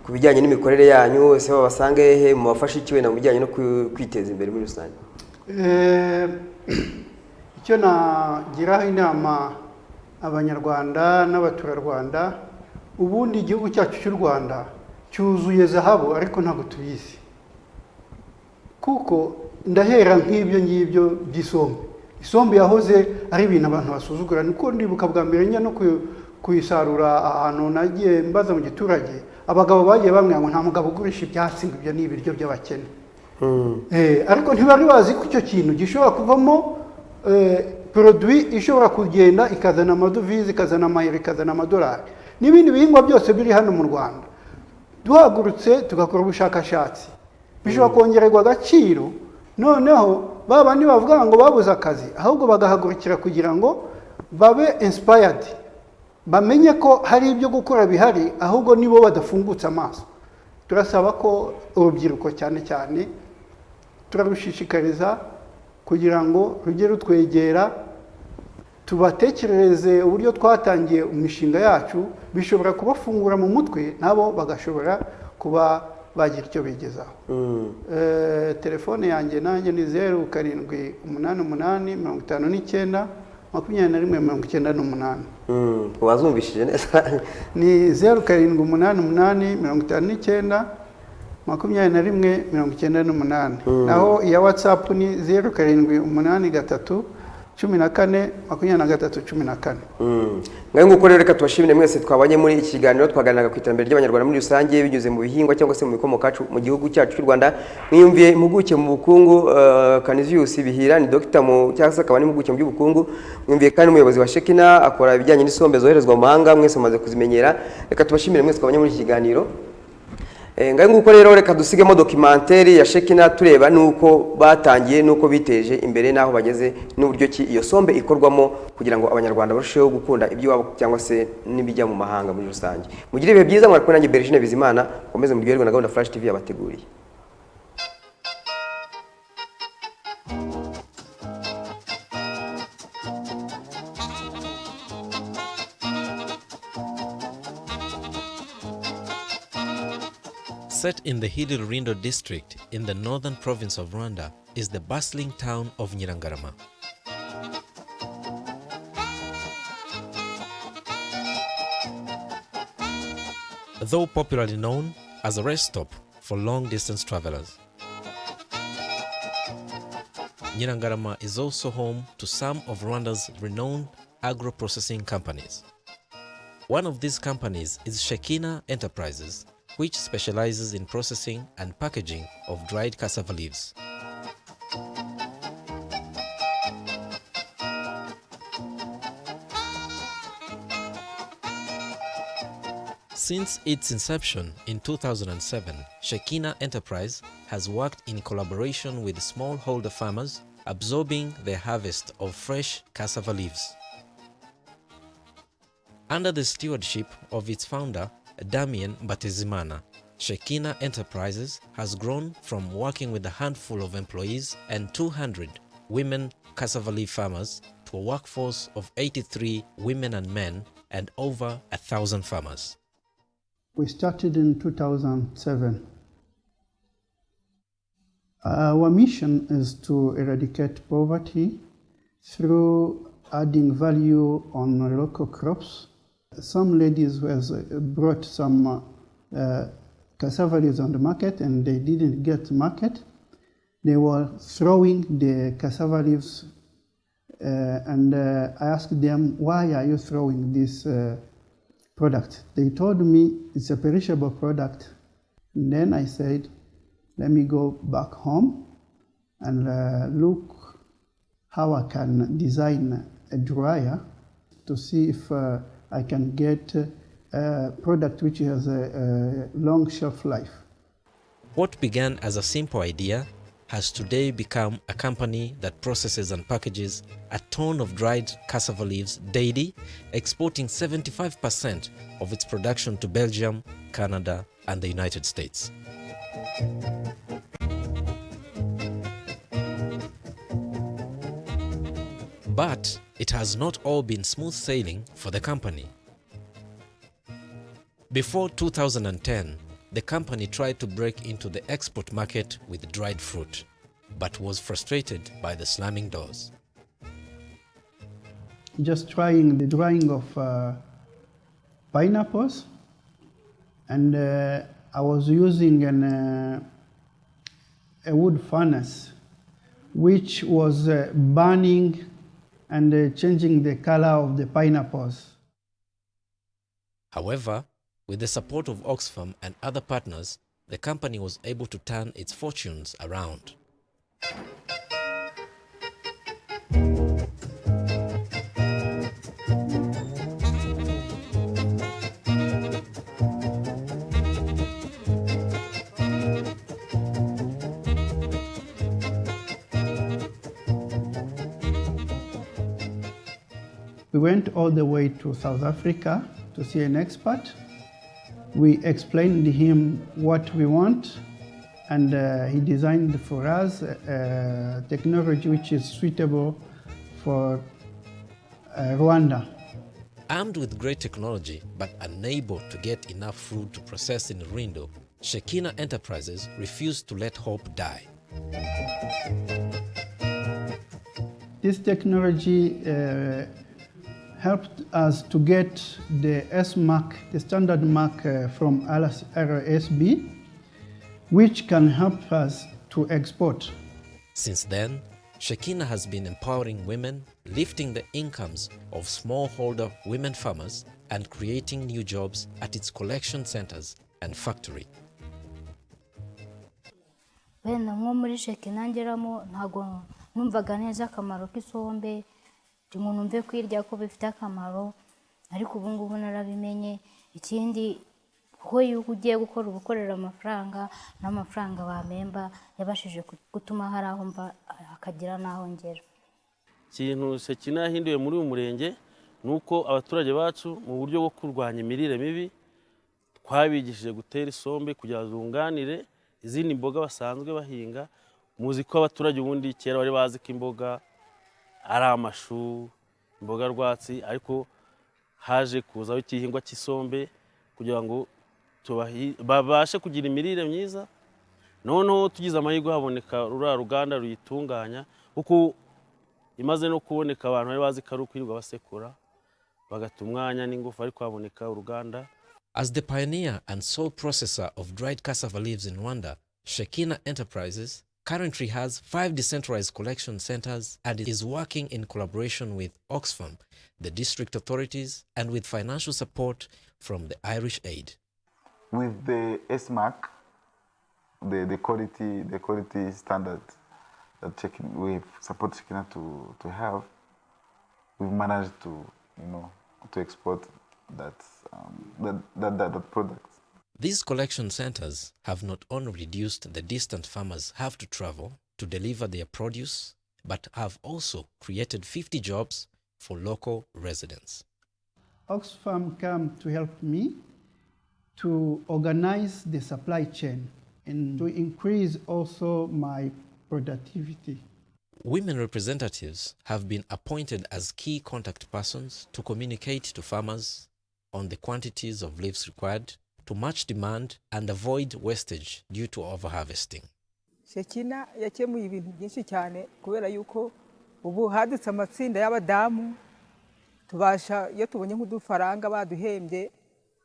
E: ku bijyanye n'imikorere yanyu, ese babasange hehe, mu bafasha iki wenda mu bijyanye no kwiteza imbere muri rusange?
F: Icyo nagiraho inama abanyarwanda n'abaturarwanda, ubundi igihugu cyacu cy'u Rwanda cyuzuye zahabu ariko ntabwo tubizi. Kuko ndahera nk'ibyo ngibyo by'isombe. Isombe yahoze ari ibintu abantu basuzugura, niko ndibuka bwa mbere njya no kuyisarura ahantu nagiye mbaza mu giturage, abagabo bagiye bamwe ngo nta mugabo ugurisha ibyatsi ngo ibyo ni ibiryo by'abakene. Ariko ntibari bazi ko icyo kintu gishobora kuvamo produit ishobora kugenda ikazana amadovize, ikazana amayero, ikazana amadolari n'ibindi bihingwa byose biri hano mu Rwanda. Duhagurutse tugakora ubushakashatsi bishobora kongererwa agaciro, noneho babandi bavuga ngo babuze akazi ahubwo bagahagurukira kugira ngo babe inspired, bamenye ko hari ibyo gukora bihari ahubwo nibo badafungutse amaso. Turasaba ko urubyiruko cyane cyane turarushishikariza kugira ngo rujye rutwegera, tubatekerereze uburyo twatangiye imishinga yacu, bishobora kubafungura mu mutwe nabo bagashobora kuba bagira icyo bigezaho. Telefone yanjye nanjye ni 0788 59
E: wazumvishije neza?
F: Ni 0788 59 98. Naho iya WhatsApp ni 0783 14 23 14.
E: Ngaho nguko rero reka tubashimire mwese twabanye muri iki kiganiro twaganiraga ku iterambere ry'abanyarwanda muri rusange binyuze mu bihingwa cyangwa se mu bikomoka mu gihugu cyacu cy'u Rwanda. Mwiyumviye impuguke mu bukungu Canisius Bihira ni Dr. cyangwa se akaba n'impuguke mu by'ubukungu. Mwiyumviye kandi umuyobozi wa Shekina akora ibijyanye n'isombe zoherezwa mu mahanga, mwese mumaze kuzimenyera. Reka tubashimire mwese twabanye muri iki kiganiro. Ngaho nguko rero reka dusigemo documentaire ya Shekina tureba nuko batangiye nuko biteje imbere naho bageze n'uburyo ki iyo sombe ikorwamo kugira ngo abanyarwanda barusheho gukunda iby'iwabo cyangwa se n'ibijya mu mahanga muri rusange. Mugire ibihe byiza mwari nanjye Bergine Bizimana, komeze muryoherwe na gahunda Flash TV yabateguriye.
G: Set in the hilly Rulindo district in the northern province of Rwanda is the bustling town of Nyirangarama. Though popularly known as a rest stop for long-distance travelers, Nyirangarama is also home to some of Rwanda's renowned agro-processing companies. One of these companies is Shekina Enterprises, which specializes in processing and packaging of dried cassava leaves. Since its inception in 2007, Shekina Enterprise has worked in collaboration with smallholder farmers, absorbing their harvest of fresh cassava leaves. Under the stewardship of its founder, Damien Batezimana, Shekina Enterprises has grown from working with a handful of employees and 200 women cassava leaf farmers to a workforce of 83 women and men and over 1,000 farmers.
F: We started in 2007. Our mission is to eradicate poverty through adding value on local crops. Some ladies brought some cassava leaves on the market and they didn't get market. They were throwing the cassava leaves and I asked them, why are you throwing this product? They told me it's a perishable product. And then I said, let me go back home and look how I can design a dryer to see if I can get a product which has a long shelf life.
G: What began as a simple idea has today become a company that processes and packages a ton of dried cassava leaves daily, exporting 75% of its production to Belgium, Canada, and the United States. But it has not all been smooth sailing for the company. Before 2010, the company tried to break into the export market with dried fruit, but was frustrated by the slamming doors.
F: Just trying the drying of pineapples, and I was using a wood furnace which was burning and changing the color of the pineapples.
G: However, with the support of Oxfam and other partners, the company was able to turn its fortunes around.
F: We went all the way to South Africa to see an expert. We explained to him what we want, and he designed for us a technology which is suitable for Rwanda.
G: Armed with great technology but unable to get enough fruit to process in Rulindo, Shekina Enterprises refused to let hope die.
F: This technology helped us to get the S mark, the standard mark from RSB, which can help us to export.
G: Since then, Shekina has been empowering women, lifting the incomes of smallholder women farmers, and creating new jobs at its collection centers and factory.
H: Wenda nko muri Shekina ngeramo ntago numvaga neza akamaro k'isombe, ngo numve kwirya ko bifite akamaro, ariko ubu ngubu narabimenye. Ikindi ko yuko ugiye gukora ubukorera amafaranga n'amafaranga bamemba yabashije gutuma hari aho mva akagira naho ngera.
I: Ikintu Shekina yahinduye muri uyu murenge nuko abaturage bacu mu buryo bwo kurwanya imirire mibi twabigishije gutera isombe kugira zunganire izindi mboga basanzwe bahinga. Muzi ko abaturage ubundi kera bari bazi ko imboga ari amashu, imboga rwatsi, ariko haje kuzaho igihingwa cy'isombe kugira ngo babashe kugira imirire myiza. Noneho tugize amahirwe haboneka rura ruganda ruyitunganya, kuko imaze no kuboneka abantu bari bazi ko ari ukwirirwa basekura bagata umwanya n'ingufu, ariko haboneka uruganda.
G: As the pioneer and sole processor of dried cassava leaves in Rwanda, Shekina Enterprises currently has 5 decentralized collection centers and is working in collaboration with Oxfam, the district authorities, and with financial support from the Irish Aid.
J: With the SMAC, the quality standard that we've supported Shekina to have, we've managed to export that product.
G: These collection centers have not only reduced the distance farmers have to travel to deliver their produce, but have also created 50 jobs for local residents.
F: Oxfam came to help me to organize the supply chain and to increase also my productivity.
G: Women representatives have been appointed as key contact persons to communicate to farmers on the quantities of leaves required to match demand and avoid wastage due to overharvesting.
K: Shekina yakemuye ibintu byinshi cyane kubera yuko ubu hadutse amatsinda y'abadamu, tubasha iyo tubonye nk'udufaranga baduhembye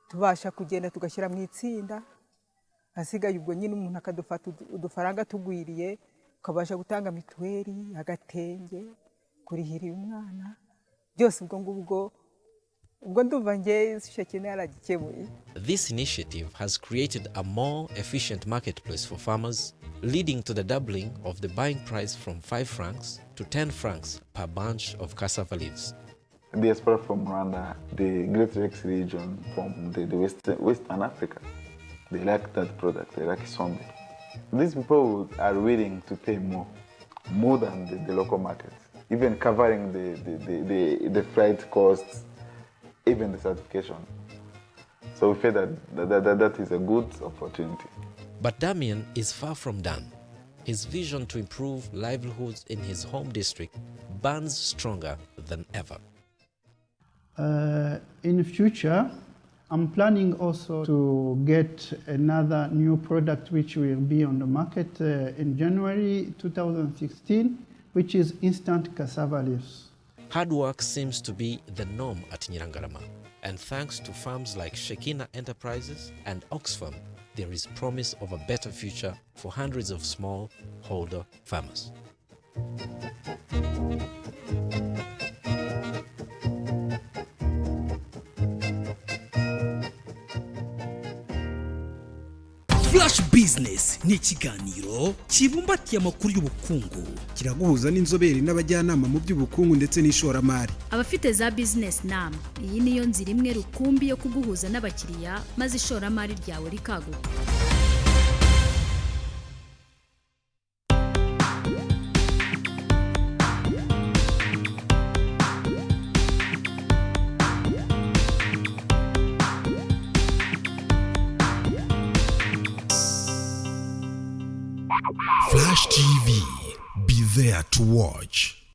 K: tubasha kugenda tugashyira mu itsinda, hasigaye ubwo nyine umuntu akadufata udufaranga tugwiriye, ukabasha gutanga mituweli, agatenge, kurihira umwana, byose ubwo ngubwo
G: This initiative has created a more efficient marketplace for farmers, leading to the doubling of the buying price from 5 francs to 10 francs per bunch of cassava leaves.
J: The diaspora from Rwanda, the Great Lakes region, from the Western Africa, they like that product, they like sombe. These people are willing to pay more than the local market, even covering the freight costs, even the certification. So we feel that is a good opportunity.
G: But Damien is far from done. His vision to improve livelihoods in his home district burns stronger than ever.
F: In the future, I'm planning also to get another new product which will be on the market in January 2016, which is instant cassava leaves.
G: Hard work seems to be the norm at Nyirangarama, and thanks to firms like Shekina Enterprises and Oxfam, there is promise of a better future for hundreds of smallholder farmers.
B: Flash Business ni ikiganiro kibumbatiye amakuru y'ubukungu,
C: kiraguhuza n'inzobere n'abajyanama mu by'ubukungu ndetse n'ishoramari.
D: Abafite za business nama, iyi niyo nzira imwe rukumbi yo kuguhuza n'abakiriya maze ishoramari ryawe rikaguka.
L: Flash TV, be there to watch.